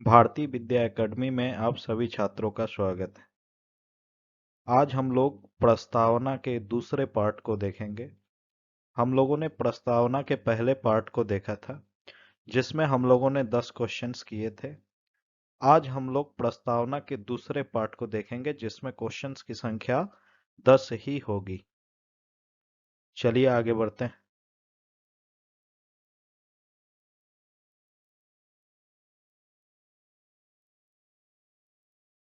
Bharatiya Vidya academy में आप सभी छात्रों का स्वागत है। आज हम लोग प्रस्तावना के दूसरे पार्ट को देखेंगे। हम लोगों ने प्रस्तावना के पहले पार्ट को देखा था, जिसमें हम लोगों ने 10 क्वेश्चंस किए थे। आज हम लोग प्रस्तावना के दूसरे पार्ट को देखेंगे, जिसमें क्वेश्चंस की संख्या 10 ही होगी। चलिए आगे बढ़ते हैं।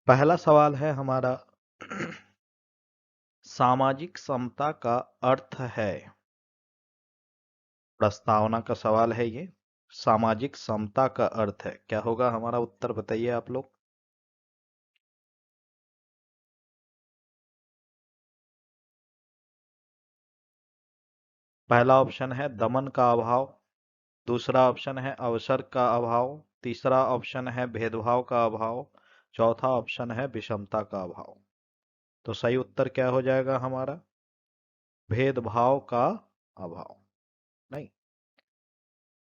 पहला सवाल है हमारा, सामाजिक समता का अर्थ है। प्रस्तावना का सवाल है ये, सामाजिक समता का अर्थ है। क्या होगा हमारा उत्तर, बताइए आप लोग। पहला ऑप्शन है दमन का अभाव, दूसरा ऑप्शन है अवसर का अभाव, तीसरा ऑप्शन है भेदभाव का अभाव, चौथा ऑप्शन है विषमता का अभाव। तो सही उत्तर क्या हो जाएगा हमारा, भेदभाव का अभाव नहीं।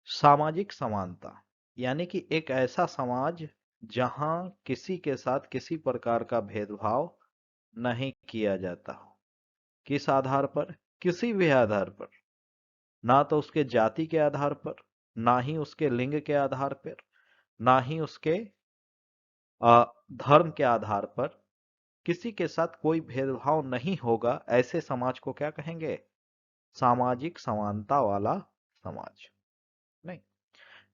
सामाजिक समानता यानी कि एक ऐसा समाज जहां किसी के साथ किसी प्रकार का भेदभाव नहीं किया जाता हो। किस आधार पर, किसी भी आधार पर, ना तो उसके जाति के आधार पर, ना ही उसके लिंग के आधार पर, ना ही उसके धर्म के आधार पर, किसी के साथ कोई भेदभाव नहीं होगा। ऐसे समाज को क्या कहेंगे, सामाजिक समानता वाला समाज नहीं।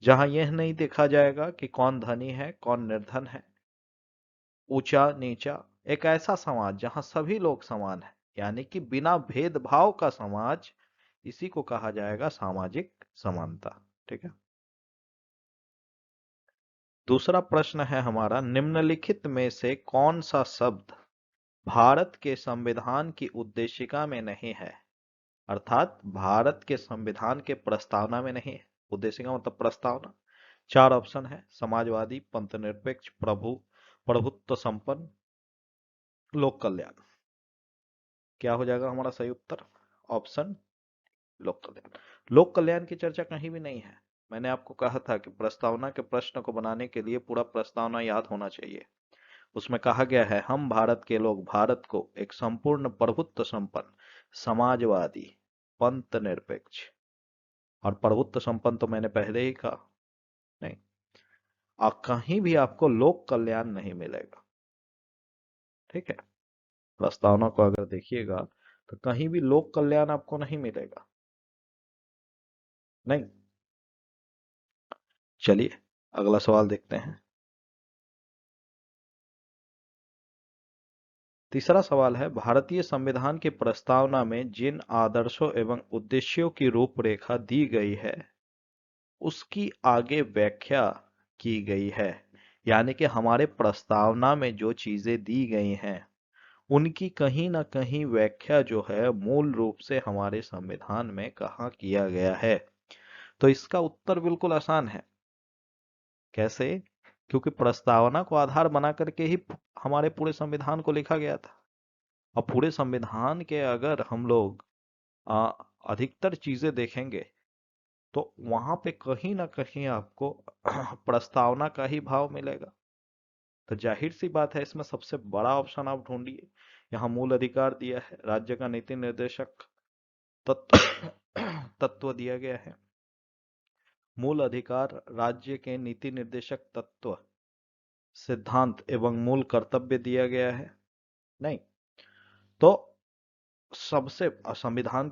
जहां यह नहीं देखा जाएगा कि कौन धनी है कौन निर्धन है, ऊंचा नीचा, एक ऐसा समाज जहां सभी लोग समान हैं, यानी कि बिना भेदभाव का समाज, इसी को कहा जाएगा सामाजिक समानता। ठीक है। दूसरा प्रश्न है हमारा, निम्नलिखित में से कौन सा शब्द भारत के संविधान की उद्देशिका में नहीं है। अर्थात भारत के संविधान के प्रस्तावना में नहीं है। उद्देशिका मतलब प्रस्तावना। चार ऑप्शन है, समाजवादी, पंथनिरपेक्ष, प्रभुत्व संपन्न, लोक कल्याण। क्या हो जाएगा हमारा सही उत्तर, ऑप्शन लोक कल्याण। लोक कल्याण की चर्चा कहीं भी नहीं है। मैंने आपको कहा था कि प्रस्तावना के प्रश्न को बनाने के लिए पूरा प्रस्तावना याद होना चाहिए। उसमें कहा गया है, हम भारत के लोग भारत को एक संपूर्ण प्रभुत्व संपन्न, समाजवादी, पंथ निरपेक्ष, और प्रभुत्व संपन्न तो मैंने पहले ही कहा नहीं। कहीं भी आपको लोक कल्याण नहीं मिलेगा। ठीक है। प्रस्तावना को अगर देखिएगा तो कहीं भी लोक कल्याण आपको नहीं मिलेगा नहीं। चलिए अगला सवाल देखते हैं। तीसरा सवाल है, भारतीय संविधान की प्रस्तावना में जिन आदर्शों एवं उद्देश्यों की रूपरेखा दी गई है, उसकी आगे व्याख्या की गई है। यानी कि हमारे प्रस्तावना में जो चीजें दी गई हैं, उनकी कहीं ना कहीं व्याख्या जो है मूल रूप से हमारे संविधान में कहाँ किया गया है। तो इसका उत्तर बिल्कुल आसान है। कैसे, क्योंकि प्रस्तावना को आधार बना करके ही हमारे पूरे संविधान को लिखा गया था। अब पूरे संविधान के अगर हम लोग आ, अधिकतर चीजें देखेंगे, तो वहां पे कहीं ना कहीं आपको प्रस्तावना का ही भाव मिलेगा। तो जाहिर सी बात है, इसमें सबसे बड़ा ऑप्शन आप ढूंढिए। यहाँ मूल अधिकार दिया है, राज्य का नीति निर्देशक तत्व तत्व दिया गया है। मूल अधिकार, राज्य के नीति निर्देशक तत्व, सिद्धांत एवं मूल कर्तव्य दिया गया है नहीं। तो सबसे संविधान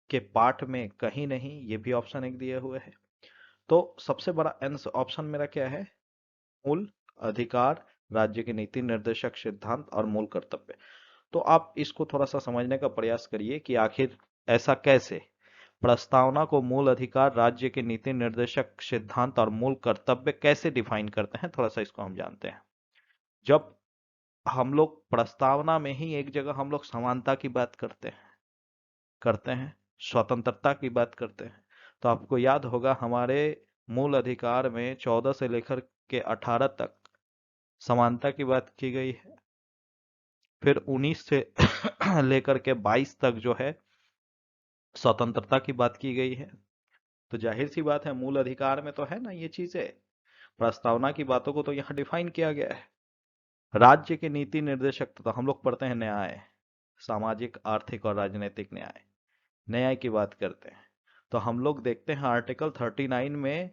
के पाठ में कहीं नहीं, ये भी ऑप्शन एक दिए हुए है। तो सबसे बड़ा आंसर ऑप्शन मेरा क्या है, मूल अधिकार, राज्य के नीति निर्देशक सिद्धांत और मूल कर्तव्य। तो आप इसको थोड़ा सा समझने का प्रयास करिए कि आखिर ऐसा कैसे, प्रस्तावना को मूल अधिकार, राज्य के नीति निर्देशक सिद्धांत और मूल कर्तव्य कैसे डिफाइन करते हैं, थोड़ा सा इसको हम जानते हैं। जब हम लोग प्रस्तावना में ही एक जगह हम लोग समानता की बात करते हैं, स्वतंत्रता की बात करते हैं, तो आपको याद होगा हमारे मूल अधिकार में 14 से लेकर के 18 तक समानता की बात की गई है। फिर 19 से लेकर के 22 तक जो है स्वतंत्रता की बात की गई है। तो जाहिर सी बात है, मूल अधिकार में तो है ना ये चीजें। प्रस्तावना की बातों को तो यहाँ डिफाइन किया गया है। राज्य के नीति निर्देशक तो हम लोग पढ़ते हैं न्याय, सामाजिक आर्थिक और राजनीतिक न्याय, न्याय की बात करते हैं तो हम लोग देखते हैं आर्टिकल 39 में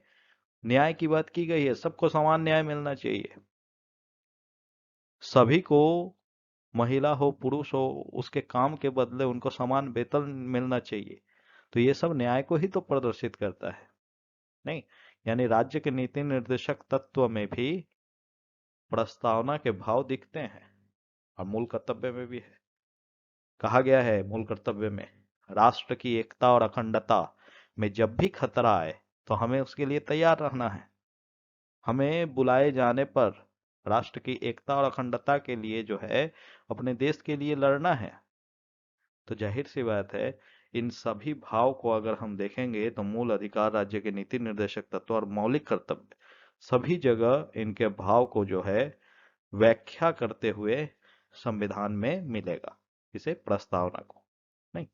न्याय की बात की गई है, सबको समान न्याय मिलना चाहिए, सभी को, महिला हो पुरुष हो, उसके काम के बदले उनको समान वेतन मिलना चाहिए। तो ये सब न्याय को ही तो प्रदर्शित करता है, नहीं? यानी राज्य के नीति निर्देशक तत्व में भी प्रस्तावना के भाव दिखते हैं और मूल कर्तव्य में भी है। कहा गया है मूल कर्तव्य में, राष्ट्र की एकता और अखंडता में जब भी खतरा आए तो हमें उसके लिए तैयार रहना है। हमें बुलाए जाने पर राष्ट्र की एकता और अखंडता के लिए जो है अपने देश के लिए लड़ना है। तो जाहिर सी बात है, इन सभी भाव को अगर हम देखेंगे तो मूल अधिकार, राज्य के नीति निर्देशक तत्व और मौलिक कर्तव्य, सभी जगह इनके भाव को जो है व्याख्या करते हुए संविधान में मिलेगा, इसे प्रस्तावना को, नहीं?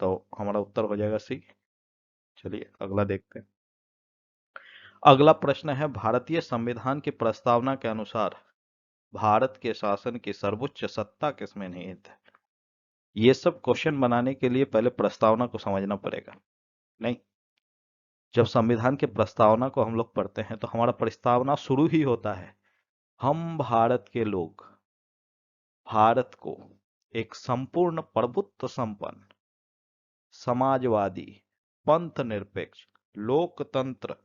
तो हमारा उत्तर हो जाएगा सी। चलिए अगला देखते हैं। अगला प्रश्न है, भारतीय संविधान की प्रस्तावना के अनुसार भारत के शासन की सर्वोच्च सत्ता किसमें निहित है? ये सब क्वेश्चन बनाने के लिए पहले प्रस्तावना को समझना पड़ेगा, नहीं? जब संविधान की प्रस्तावना को हम लोग पढ़ते हैं तो हमारा प्रस्तावना शुरू ही होता है, हम भारत के लोग भारत को एक संपूर्ण प्रभुत्व संपन्न, समाजवादी, पंथ निरपेक्ष, लोकतंत्र,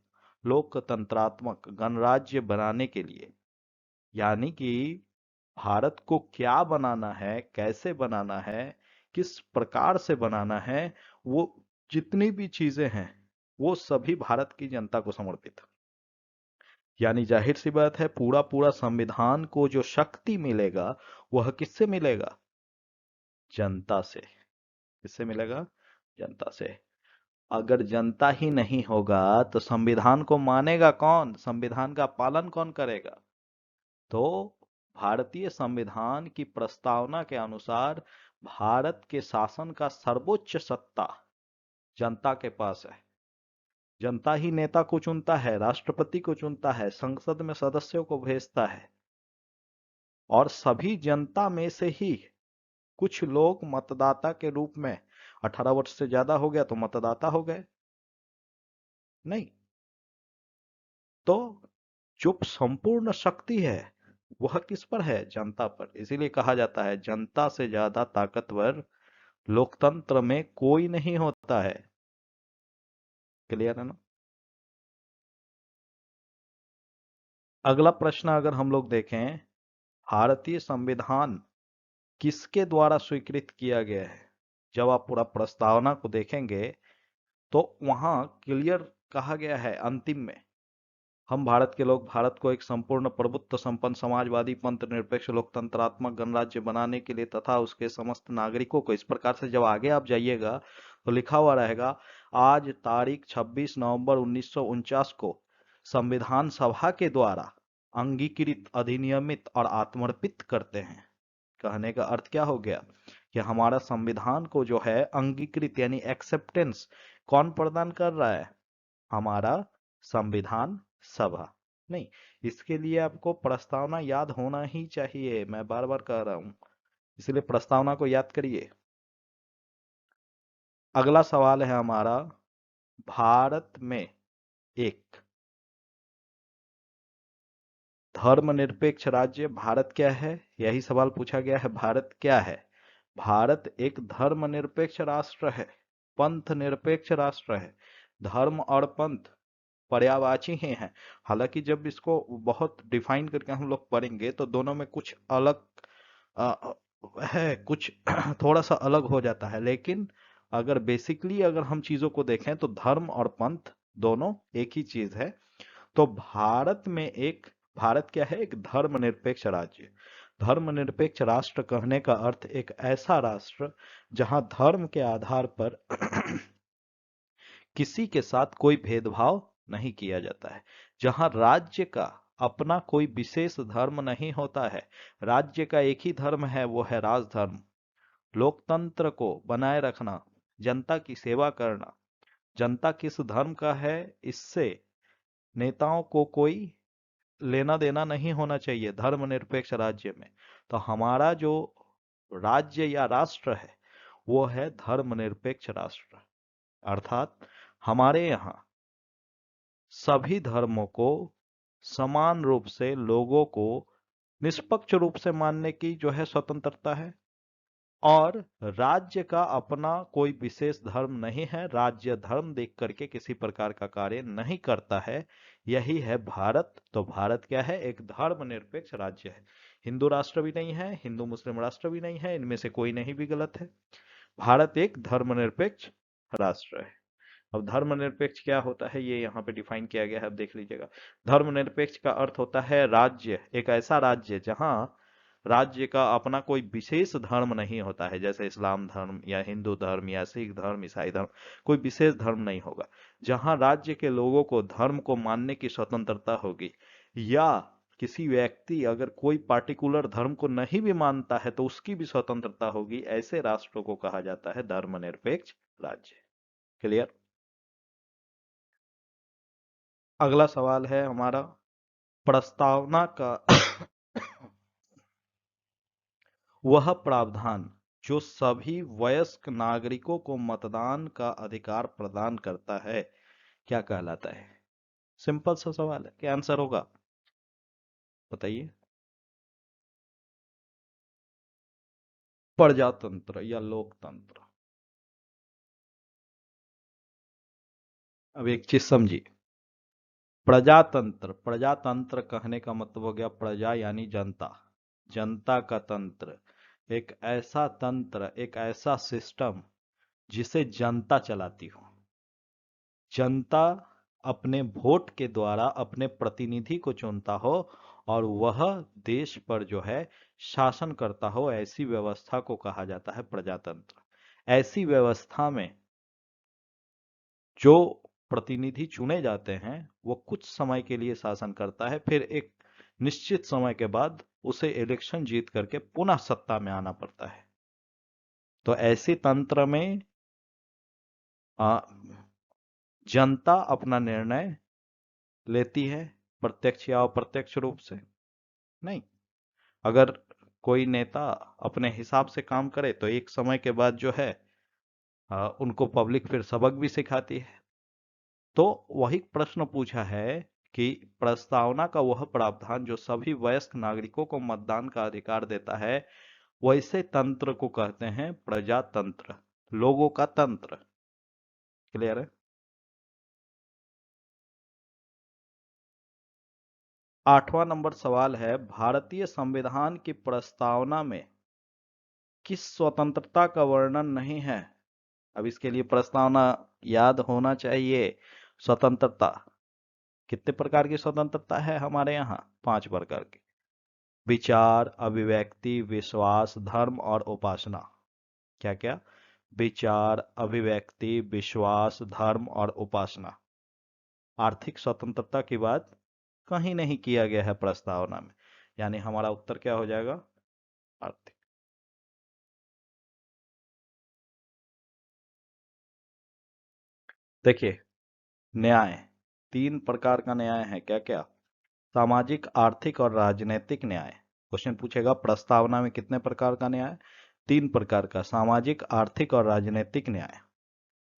लोकतंत्रात्मक गणराज्य बनाने के लिए, यानी कि भारत को क्या बनाना है, कैसे बनाना है, किस प्रकार से बनाना है, वो जितनी भी चीजें हैं वो सभी भारत की जनता को समर्पित। यानी जाहिर सी बात है, पूरा पूरा संविधान को जो शक्ति मिलेगा वह किससे मिलेगा? जनता से। किससे मिलेगा? जनता से। अगर जनता ही नहीं होगा तो संविधान को मानेगा कौन, संविधान का पालन कौन करेगा? तो भारतीय संविधान की प्रस्तावना के अनुसार भारत के शासन का सर्वोच्च सत्ता जनता के पास है। जनता ही नेता को चुनता है, राष्ट्रपति को चुनता है, संसद में सदस्यों को भेजता है, और सभी जनता में से ही कुछ लोग मतदाता के रूप में, 18 वर्ष से ज्यादा हो गया तो मतदाता हो गए, नहीं? तो जो संपूर्ण शक्ति है वह किस पर है? जनता पर। इसीलिए कहा जाता है जनता से ज्यादा ताकतवर लोकतंत्र में कोई नहीं होता है। क्लियर है ना? अगला प्रश्न अगर हम लोग देखें, भारतीय संविधान किसके द्वारा स्वीकृत किया गया है? जब आप पूरा प्रस्तावना को देखेंगे तो वहां क्लियर कहा गया है अंतिम में, हम भारत के लोग भारत को एक संपूर्ण प्रभुत्व संपन्न, समाजवादी, पंथ निरपेक्ष, लोकतंत्रात्मक गणराज्य बनाने के लिए तथा उसके समस्त नागरिकों को, इस प्रकार से जब आगे आप जाइएगा तो लिखा हुआ रहेगा, आज तारीख 26 नवंबर 1949 को संविधान सभा के द्वारा अंगीकृत, अधिनियमित और आत्मर्पित करते हैं। कहने का अर्थ क्या हो गया कि हमारा संविधान को जो है अंगीकृत यानी एक्सेप्टेंस कौन प्रदान कर रहा है? हमारा संविधान सभा, नहीं? इसके लिए आपको प्रस्तावना याद होना ही चाहिए, मैं बार बार कह रहा हूं, इसलिए प्रस्तावना को याद करिए। अगला सवाल है हमारा, भारत में एक धर्मनिरपेक्ष राज्य भारत क्या है? यही सवाल पूछा गया है, भारत क्या है? भारत एक धर्मनिरपेक्ष राष्ट्र है, पंथ निरपेक्ष राष्ट्र है। धर्म और पंथ पर्यायवाची ही हैं। हालांकि जब इसको बहुत डिफाइन करके हम लोग पढ़ेंगे तो दोनों में कुछ अलग अ, है, कुछ थोड़ा सा अलग हो जाता है, लेकिन अगर बेसिकली अगर हम चीजों को देखें तो धर्म और पंथ दोनों एक ही चीज है। तो भारत क्या है? एक धर्मनिरपेक्ष राज्य। धर्मनिरपेक्ष राष्ट्र कहने का अर्थ एक ऐसा राष्ट्र जहां धर्म के आधार पर किसी के साथ कोई भेदभाव नहीं किया जाता है, जहां राज्य का अपना कोई विशेष धर्म नहीं होता है, राज्य का एक ही धर्म है, वो है राजधर्म। लोकतंत्र को बनाए रखना, जनता की सेवा करना, जनता किस धर्म का है इससे नेताओं को कोई लेना देना नहीं होना चाहिए धर्मनिरपेक्ष राज्य में। तो हमारा जो राज्य या राष्ट्र है वो है धर्मनिरपेक्ष राष्ट्र। अर्थात हमारे यहाँ सभी धर्मों को समान रूप से लोगों को निष्पक्ष रूप से मानने की जो है स्वतंत्रता है। और राज्य का अपना कोई विशेष धर्म नहीं है, राज्य धर्म देख करके किसी प्रकार का कार्य नहीं करता है। यही है भारत। तो भारत क्या है? एक धर्मनिरपेक्ष राज्य है। हिंदू राष्ट्र भी नहीं है, हिंदू मुस्लिम राष्ट्र भी नहीं है, इनमें से कोई नहीं भी गलत है। भारत एक धर्मनिरपेक्ष राष्ट्र है। अब धर्मनिरपेक्ष क्या होता है ये यहाँ पे डिफाइन किया गया है, अब देख लीजिएगा। धर्मनिरपेक्ष का अर्थ होता है राज्य, एक ऐसा राज्य जहाँ राज्य का अपना कोई विशेष धर्म नहीं होता है, जैसे इस्लाम धर्म या हिंदू धर्म या सिख धर्म, ईसाई धर्म, कोई विशेष धर्म नहीं होगा। जहाँ राज्य के लोगों को धर्म को मानने की स्वतंत्रता होगी, या किसी व्यक्ति अगर कोई पार्टिकुलर धर्म को नहीं भी मानता है तो उसकी भी स्वतंत्रता होगी, ऐसे राष्ट्रों को कहा जाता है धर्मनिरपेक्ष राज्य। क्लियर? अगला सवाल है हमारा, प्रस्तावना का वह प्रावधान जो सभी वयस्क नागरिकों को मतदान का अधिकार प्रदान करता है क्या कहलाता है? सिंपल सा सवाल है, क्या आंसर होगा बताइए? प्रजातंत्र या लोकतंत्र। अब एक चीज समझिए, प्रजातंत्र, प्रजातंत्र कहने का मतलब हो गया प्रजा यानी जनता, जनता का तंत्र। एक ऐसा तंत्र, एक ऐसा सिस्टम जिसे जनता चलाती हो। जनता अपने वोट के द्वारा अपने प्रतिनिधि को चुनता हो और वह देश पर जो है शासन करता हो, ऐसी व्यवस्था को कहा जाता है प्रजातंत्र। ऐसी व्यवस्था में जो प्रतिनिधि चुने जाते हैं वो कुछ समय के लिए शासन करता है, फिर एक निश्चित समय के बाद उसे इलेक्शन जीत करके पुनः सत्ता में आना पड़ता है। तो ऐसे तंत्र में आ, जनता अपना निर्णय लेती है, प्रत्यक्ष या अप्रत्यक्ष रूप से। नहीं, अगर कोई नेता अपने हिसाब से काम करे तो एक समय के बाद जो है उनको पब्लिक फिर सबक भी सिखाती है। तो वही प्रश्न पूछा है कि प्रस्तावना का वह प्रावधान जो सभी वयस्क नागरिकों को मतदान का अधिकार देता है, वैसे तंत्र को कहते हैं प्रजातंत्र, लोगों का तंत्र। क्लियर है? 8वां नंबर सवाल है, भारतीय संविधान की प्रस्तावना में किस स्वतंत्रता का वर्णन नहीं है? अब इसके लिए प्रस्तावना याद होना चाहिए। स्वतंत्रता, कितने प्रकार की स्वतंत्रता है हमारे यहाँ? 5 प्रकार की। विचार, अभिव्यक्ति, विश्वास, धर्म और उपासना। क्या क्या? विचार, अभिव्यक्ति, विश्वास, धर्म और उपासना। आर्थिक स्वतंत्रता की बात कहीं नहीं किया गया है प्रस्तावना में, यानी हमारा उत्तर क्या हो जाएगा? आर्थिक। देखिए, न्याय, 3 प्रकार का न्याय है। क्या क्या? सामाजिक, आर्थिक और राजनीतिक न्याय। क्वेश्चन पूछेगा प्रस्तावना में कितने प्रकार का न्याय? 3 प्रकार का, सामाजिक, आर्थिक और राजनीतिक न्याय।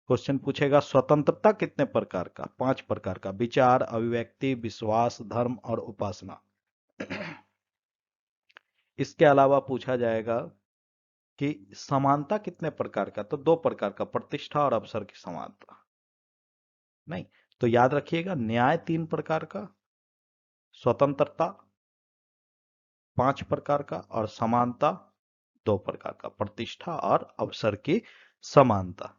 क्वेश्चन पूछेगा स्वतंत्रता कितने प्रकार का? 5 प्रकार का, विचार, अभिव्यक्ति, विश्वास, धर्म और उपासना। इसके अलावा पूछा जाएगा कि समानता कितने प्रकार का? तो 2 प्रकार का, प्रतिष्ठा और अवसर की समानता। नहीं, तो याद रखिएगा, न्याय 3 प्रकार का, स्वतंत्रता 5 प्रकार का और समानता 2 प्रकार का, प्रतिष्ठा और अवसर की समानता।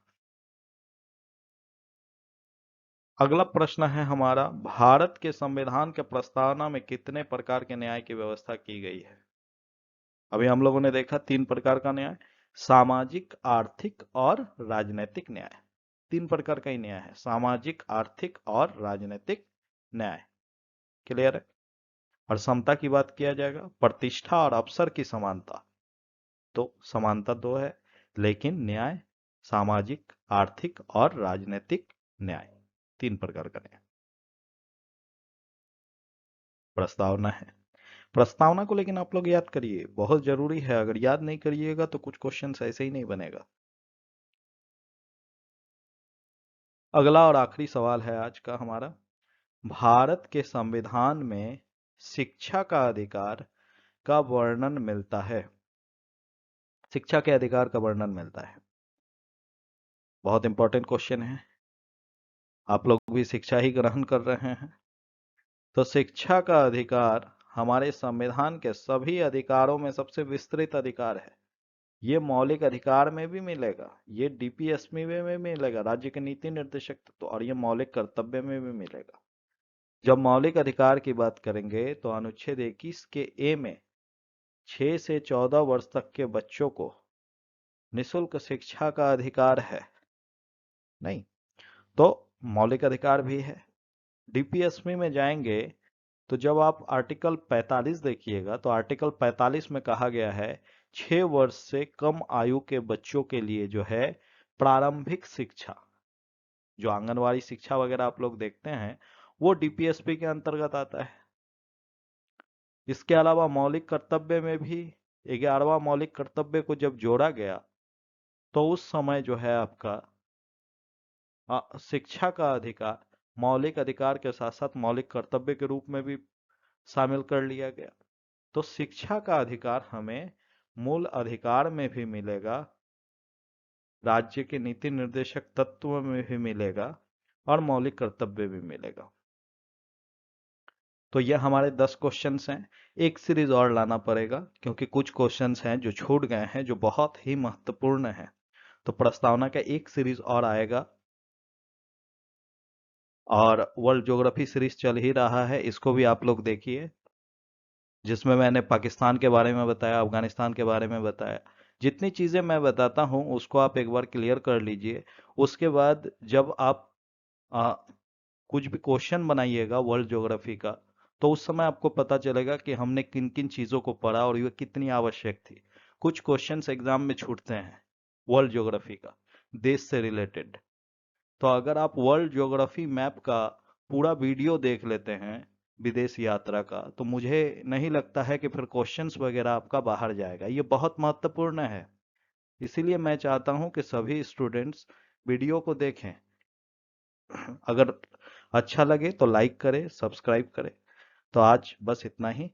अगला प्रश्न है हमारा, भारत के संविधान के प्रस्तावना में कितने प्रकार के न्याय की व्यवस्था की गई है? अभी हम लोगों ने देखा 3 प्रकार का न्याय, सामाजिक, आर्थिक और राजनीतिक न्याय। 3 प्रकार का ही न्याय है, सामाजिक, आर्थिक और राजनीतिक न्याय। क्लियर है? और समता की बात किया जाएगा, प्रतिष्ठा और अवसर की समानता। तो समानता 2 है, लेकिन न्याय सामाजिक, आर्थिक और राजनीतिक न्याय, 3 प्रकार का न्याय। प्रस्तावना है। प्रस्तावना को लेकिन आप लोग याद करिए, बहुत जरूरी है। अगर याद नहीं करिएगा तो कुछ क्वेश्चन ऐसे ही नहीं बनेगा। अगला और आखिरी सवाल है आज का हमारा, भारत के संविधान में शिक्षा का अधिकार का वर्णन मिलता है। शिक्षा के अधिकार का वर्णन मिलता है, बहुत इंपॉर्टेंट क्वेश्चन है। आप लोग भी शिक्षा ही ग्रहण कर रहे हैं, तो शिक्षा का अधिकार हमारे संविधान के सभी अधिकारों में सबसे विस्तृत अधिकार है। ये मौलिक अधिकार में भी मिलेगा, ये डीपीएसपी में भी मिलेगा, राज्य के नीति निर्देशक तत्व, और ये मौलिक कर्तव्य में भी मिलेगा। जब मौलिक अधिकार की बात करेंगे तो अनुच्छेद 21 के ए में 6 से 14 वर्ष तक के बच्चों को निशुल्क शिक्षा का अधिकार है नहीं, तो मौलिक अधिकार भी है। डीपीएसपी में जाएंगे तो जब आप आर्टिकल 45 देखिएगा तो आर्टिकल 45 में कहा गया है 6 वर्ष से कम आयु के बच्चों के लिए जो है प्रारंभिक शिक्षा, जो आंगनवाड़ी शिक्षा वगैरह आप लोग देखते हैं, वो डीपीएसपी के अंतर्गत आता है। इसके अलावा मौलिक कर्तव्य में भी 11वां मौलिक कर्तव्य को जब जोड़ा गया तो उस समय जो है आपका शिक्षा का अधिकार मौलिक अधिकार के साथ साथ मौलिक कर्तव्य के रूप में भी शामिल कर लिया गया। तो शिक्षा का अधिकार हमें मूल अधिकार में भी मिलेगा, राज्य के नीति निर्देशक तत्व में भी मिलेगा, और मौलिक कर्तव्य भी मिलेगा। तो यह हमारे 10 क्वेश्चंस हैं। एक सीरीज और लाना पड़ेगा क्योंकि कुछ क्वेश्चंस हैं जो छूट गए हैं, जो बहुत ही महत्वपूर्ण है। तो प्रस्तावना का एक सीरीज और आएगा, और वर्ल्ड ज्योग्राफी सीरीज चल ही रहा है, इसको भी आप लोग देखिए, जिसमें मैंने पाकिस्तान के बारे में बताया, अफगानिस्तान के बारे में बताया। जितनी चीज़ें मैं बताता हूँ उसको आप एक बार क्लियर कर लीजिए। उसके बाद जब आप आ, कुछ भी क्वेश्चन बनाइएगा वर्ल्ड ज्योग्राफी का, तो उस समय आपको पता चलेगा कि हमने किन किन चीज़ों को पढ़ा और ये कितनी आवश्यक थी। कुछ क्वेश्चंस एग्जाम में छूटते हैं वर्ल्ड ज्योग्राफी का, देश से रिलेटेड। तो अगर आप वर्ल्ड ज्योग्राफी मैप का पूरा वीडियो देख लेते हैं विदेश यात्रा का, तो मुझे नहीं लगता है कि फिर क्वेश्चंस वगैरह आपका बाहर जाएगा। ये बहुत महत्वपूर्ण है, इसीलिए मैं चाहता हूं कि सभी स्टूडेंट्स वीडियो को देखें। अगर अच्छा लगे तो लाइक करें, सब्सक्राइब करें। तो आज बस इतना ही।